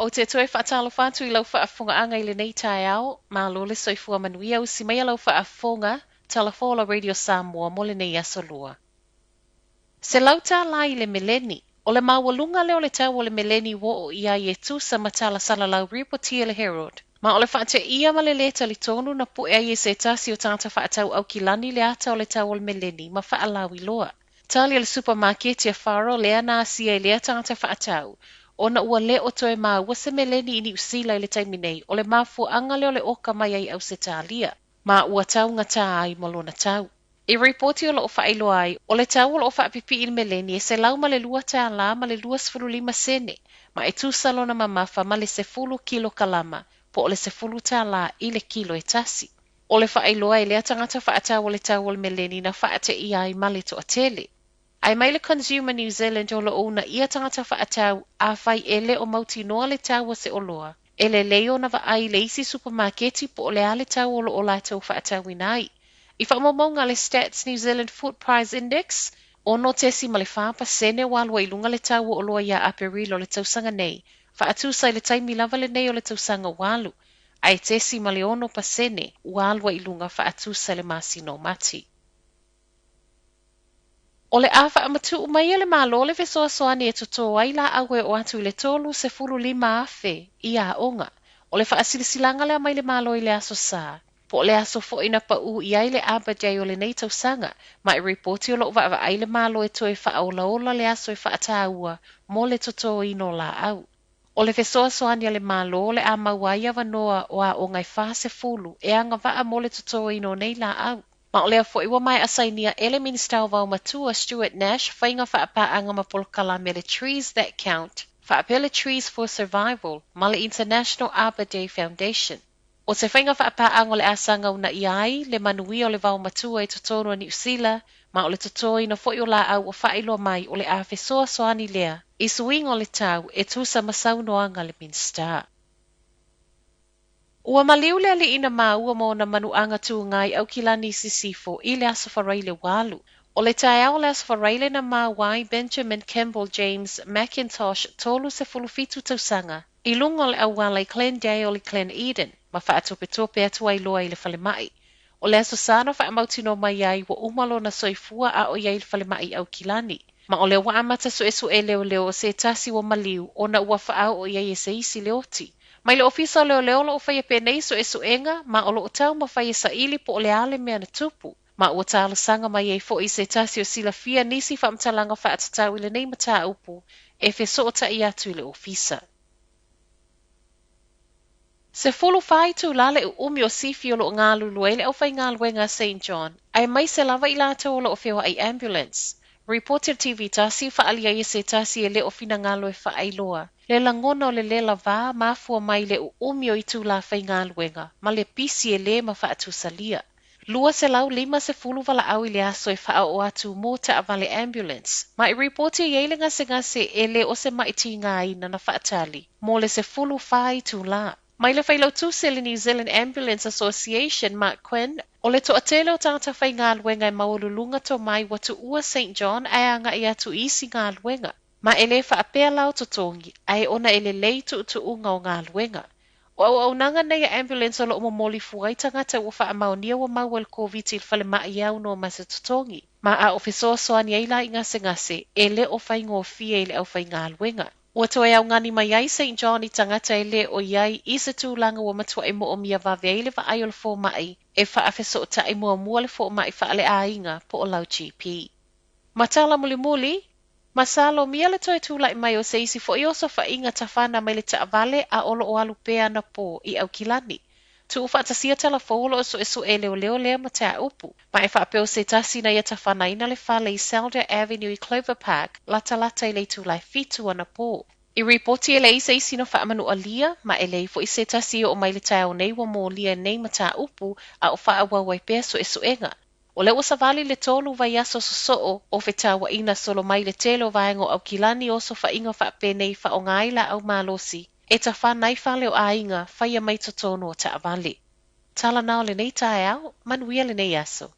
O te toe whaatalo whātu I lau whaafonga anga I le nei tae au, mā lole soifua manuia o si mea lau whaafonga, Talafola Radio Samoa mo le nei aso lua. Se lau tā la I le meleni, o le mawalunga leo le tau o le meleni wo o ia I e tusa matala sala lau ripotia le Herald. Ma o le whaate ia ma le leta li tonu na pu e se tasi o tangata whaatau au kilani le ata o le tau o le meleni ma whaalau I loa. Tali le supermarket ia wharo lea nā sia I lea tangata whaatau. Ona ua le o toe mā ua se meleni I ni usila I le taimi nei o le mafu anga leo le oka mai ai au se tālia. Ma ua tau ngata ai molona tau. I reporti o lo whaelo ai, o le tau o lo whaapipi I le meleni e se lau ma le lua tā la ma le lua sefulu lima sene, ma e tūsalo na mamafa ma le sefulu kilo kalama, po o le sefulu tā la I le kilo e tasi. O le whaelo ai lea tangata whaatau o le tau o le meleni na whaate I ai ma le to atele. Ai mai le Consumer New Zealand o lo una ia tangata whaatau a whai ele o mauti noa le tau o se oloa. Ele leo na wa ai le isi supermarketi po o le ale tau o lo o la tau whaatau inai. I whamamonga le Stats New Zealand Food Price Index, ono tesi ma le whapa sene walua I lunga le tau o loa ia aperilo le tausanga nei, whaatusa I le taimi lava le nei o le tausanga walu, ai tesi ma le ono pa sene walua I lunga whaatusa le masino mati. O le awha amatu umai le malo le vesoa soani e toto ai la awe o atu I le tolu se fulu lima afe I a onga, o le whaasilisilanga le amai le malo I le aso saa. Po le aso fo ina pa u I ai le abadjai o le nei tausanga, ma I reporti o lo wa ai le malo e toe whaaolaola le aso e whaataua mo le toto ino la au. O le fesoa soania le malo le a mawai avanoa o a o ngai whaase fulu e anga waa mo le toto ino nei la au. Ma o lea fo iwa mai asainia ele minister o vau matua Stuart Nash whainga whaapaanga ma polokala me le Trees That Count, whaapele Trees for Survival ma le International Arbor Day Foundation. O se whainga whaapaanga le asanga una iai, le manui o le vau matua e totono a New Zealand, ma o le totoi na fo o la au o whailo mai o le a fesoa soani lea, I suinga o le tau e tusa masaunoanga le minister. Ua maliu le ali ina maua mo na manuanga tu ngai au kilani sisifo I le aso wharai le walu. O le tae au le aso wharai le na mawai Benjamin Campbell James McIntosh tolu se fulufitu tausanga. I lunga le awala I Glendale I Glen Eden, ma whaatope tope atu ai loa I le whalemai. O le aso sana whaamautino mai ai wa umalo na soifua a o iai le whalemai au kilani. Ma o le wa amata so esu e leo leo se tasi wa maliu o na ua whaau o iai e se isi leoti. Mai le ofisa leo leo lo whaia penei so e suenga, ma o lo tau ma whaia sa ili po o le ale mea na tupu. Ma ua tāla sanga mai e fo I se tasi o sila fia nisi whaamtalanga whaatatau I le nei mata upu, e fe so ta I atu I le ofisa. Se fulu whai tu lale u umi o sifi o lo ngā luluele au whai ngā luenga St. John, ai mai se lava I lata o lo o whiwa ai ambulance. Reporter TV tasi whaalia I se tasi e le o fina ngā lue whaailoa. Le langona o le lela vā mafua mai le u umi o itu la whai ngā luenga, ma le pisi e le ma whaatusalia. Lua se lau lima se fulu wala au I le aso e wha o atu mo ta avale ambulance. Ma I reporter I eile ngase e le o se maiti ngā ina na whaatali, mo le se fulu whai tu la. Mai le whailau tūse le New Zealand Ambulance Association, Mark Quinn, o le toa tele o tangata whai ngā luenga I maululunga to mai watu ua St. John ai anga I atu isi ngā luenga. Ma ele whaapea lau totongi, ai ona ele lei tu unga o ngā luenga. O au nanga nei a ambulance o lo momoli fuai tangata ua wha amaunia wa mauel COVID il whale maa iau no masa totongi. Ma a ofisoa soani ai la I ngase, ele o whai ngō fia ele au whai ngā luenga. Ua toe au ngani mai ai St. John I tangata e le o iai I se tūlanga ua matua e mo o mia wawea le wa ai o le fō mai e wha awheso o ta e mua le fō mai wha ale a inga po o lau GP. Matala muli, masalo mia le toe tūla I mai o se isi fo I oso wha inga ta whana mai le ta avale a olo o alu pēa na pō I au kilani. Tu ufa atasia tala fōlo o so e so e leo lea ma ta upu. Ma e wha apeo se tasi na ia ta whana ina le whale I Selder Avenue I Clover Park, lata I le tūlai fitu ana pō. I reporti e lei se isi no whaamanu a lia, ma e lei fo I se tasi o mai le tau nei wa mō lia nei ma ta upu a o wha awawai pēa so e suenga. O le ua savali le tolu vai aso so o whetawa ina solo mai le telo vaengo au kilani o so wha inga wha penei wha o ngaila au malosi. E ta whanai whale o ainga whaia mai totono o ta avali. Tala nao le nei tae au, manuia le nei aso.